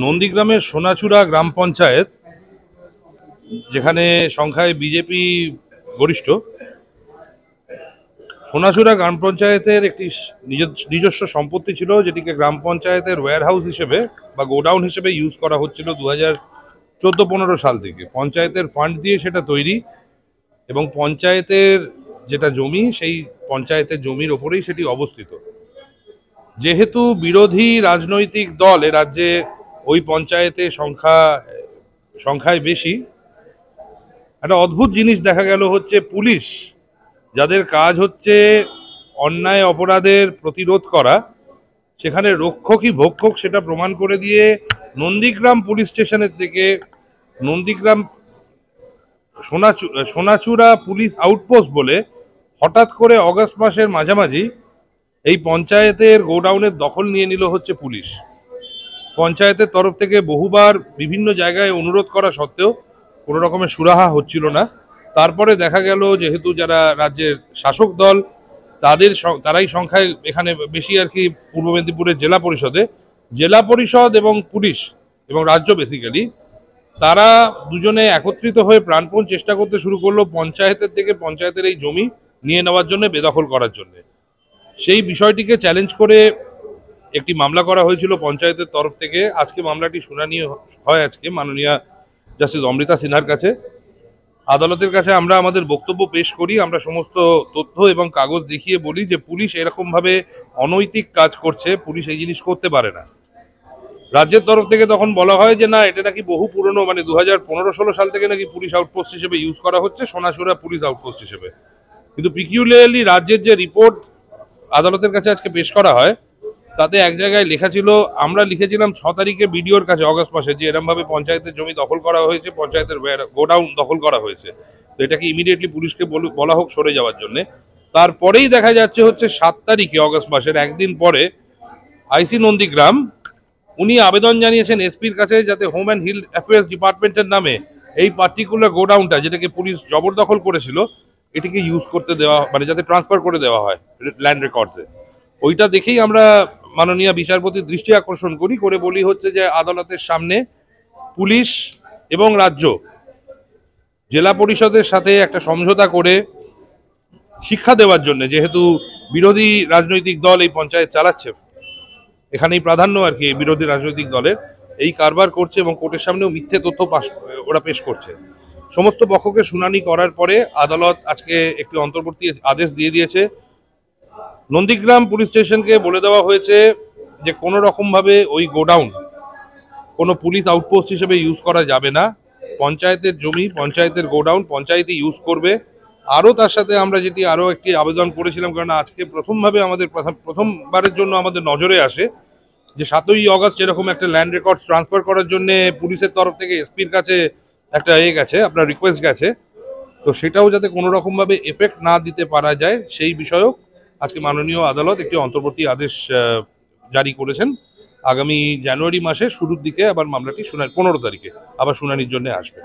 নন্দীগ্রামের সোনাচূড়া গ্রাম পঞ্চায়েত, যেখানে সংখ্যায় বিজেপি গরিষ্ঠ, সোনাচূড়া গ্রাম পঞ্চায়েতের একটি নিজস্ব সম্পত্তি ছিল, যেটিকে গ্রাম পঞ্চায়েতের ওয়্যার হাউস হিসেবে বা গোডাউন হিসেবে ইউজ করা হচ্ছিল 2014-15 সাল থেকে। পঞ্চায়েতের ফান্ড দিয়ে সেটা তৈরি, এবং পঞ্চায়েতের যেটা জমি, সেই পঞ্চায়েতের জমির ওপরেই সেটি অবস্থিত। যেহেতু বিরোধী রাজনৈতিক দল এ রাজ্যে ওই পঞ্চায়েতে সংখ্যায় বেশি, একটা অদ্ভুত জিনিস দেখা গেল হচ্ছে পুলিশ, যাদের কাজ হচ্ছে অন্যায় অপরাধের প্রতিরোধ করা, সেখানে রক্ষকই ভক্ষক সেটা প্রমাণ করে দিয়ে নন্দীগ্রাম পুলিশ স্টেশনের থেকে নন্দীগ্রাম সোনাচূড়া পুলিশ আউটপোস্ট বলে হঠাৎ করে অগস্ট মাসের মাঝামাঝি এই পঞ্চায়েতের গোডাউনের দখল নিয়ে নিল হচ্ছে পুলিশ। পঞ্চায়েতের তরফ থেকে বহুবার বিভিন্ন জায়গায় অনুরোধ করা সত্ত্বেও কোনো রকমের সুরাহা হচ্ছিল না। তারপরে দেখা গেল, যেহেতু যারা রাজ্যের শাসক দল, তারাই সংখ্যায় এখানে বেশি আর কি, পূর্ব মেদিনীপুরের জেলা পরিষদ এবং পুলিশ এবং রাজ্য বেসিক্যালি, তারা দুজনে একত্রিত হয়ে প্রাণপণ চেষ্টা করতে শুরু করলো পঞ্চায়েতের থেকে পঞ্চায়েতের এই জমি নিয়ে নেওয়ার জন্য, বেদখল করার জন্য। সেই বিষয়টিকে চ্যালেঞ্জ করে একটি মামলা করা হয়েছিল পঞ্চায়েতের তরফ থেকে। আজকে মামলাটি শুনানি হয় আজকে মাননীয় জাস্টিস অমৃতা সিনহার কাছে। আদালতের কাছে আমরা আমাদের বক্তব্য পেশ করি, আমরা সমস্ত তথ্য এবং কাগজ দেখিয়ে বলি যে পুলিশ এরকমভাবে অনৈতিক কাজ করছে, পুলিশ এই জিনিস করতে পারে না। রাজ্যের তরফ থেকে তখন বলা হয় যে না, এটা নাকি বহু পুরনো, মানে 2015-16 সাল থেকে নাকি পুলিশ আউটপোস্ট হিসেবে ইউজ করা হচ্ছে, সোনাচূড়া পুলিশ আউটপোস্ট হিসেবে। কিন্তু পিকিউলিয়ারলি রাজ্যের যে রিপোর্ট আদালতের কাছে আজকে পেশ করা হয়, তাতে এক জায়গায় লেখা ছিল, আমরা লিখেছিলাম 6 তারিখে বিডিওর কাছে অগস্ট মাসে, যে এরকম ভাবে পঞ্চায়েতের জমি দখল করা হয়েছে, পঞ্চায়েতের গোডাউন দখল করা হয়েছে, তো এটাকে ইমিডিয়েটলি পুলিশকে বলা হোক সরে যাওয়ার জন্য। তারপরেই দেখা যাচ্ছে হচ্ছে 7 তারিখে অগস্ট মাসের একদিন পরে আইসি নন্দীগ্রাম উনি আবেদন জানিয়েছেন এসপির কাছে, যাতে হোম অ্যান্ড হিল অ্যাফেয়ার্স ডিপার্টমেন্টের নামে এই পার্টিকুলার গোডাউনটা, যেটাকে পুলিশ জবরদখল করেছিল, এটিকে ইউজ করতে দেওয়া, মানে যাতে ট্রান্সফার করে দেওয়া হয় ল্যান্ড রেকর্ডসে। ওইটা দেখেই আমরা মাননীয় বিচারপতির দৃষ্টি আকর্ষণ করে বলি হচ্ছে যে আদালতের সামনে পুলিশ এবং রাজ্য জেলা পরিষদের সাথে একটা সমঝোতা করে শিক্ষা দেওয়ার জন্য, যেহেতু বিরোধী রাজনৈতিক দল এই পঞ্চায়েত চালাচ্ছে, এখানেই প্রাধান্য আর কি বিরোধী রাজনৈতিক দলের, এই কারবার করছে এবং কোর্টের সামনেও মিথ্যে তথ্য ওরা পেশ করছে। সমস্ত পক্ষকে শুনানি করার পরে আদালত আজকে একটি অন্তর্বর্তী আদেশ দিয়ে দিয়েছে। নন্দীগ্রাম পুলিশ স্টেশনকে বলে দেওয়া হয়েছে যে কোনো রকমভাবে ওই গোডাউন কোনো পুলিশ আউটপোস্ট হিসেবে ইউজ করা যাবে না। পঞ্চায়েতের জমি, পঞ্চায়েতের গোডাউন পঞ্চায়েতই ইউজ করবে। আরও তার সাথে আমরা আরও একটি আবেদন করেছিলাম, কারণ আজকে প্রথমবারের জন্য আমাদের নজরে আসে যে 7ই অগস্ট এরকম একটা ল্যান্ড রেকর্ডস ট্রান্সফার করার জন্য পুলিশের তরফ থেকে এসপির কাছে একটা আপনার রিকোয়েস্ট গেছে, তো সেটাও যাতে কোনো রকমভাবে এফেক্ট না দিতে পারা যায়, সেই বিষয়েও আজকে মাননীয় আদালত একটি অন্তর্বর্তী আদেশ জারি করেছেন। আগামী জানুয়ারি মাসে শুরুর দিকে আবার মামলাটি 15 তারিখে আবার শুনানির জন্য আসবে।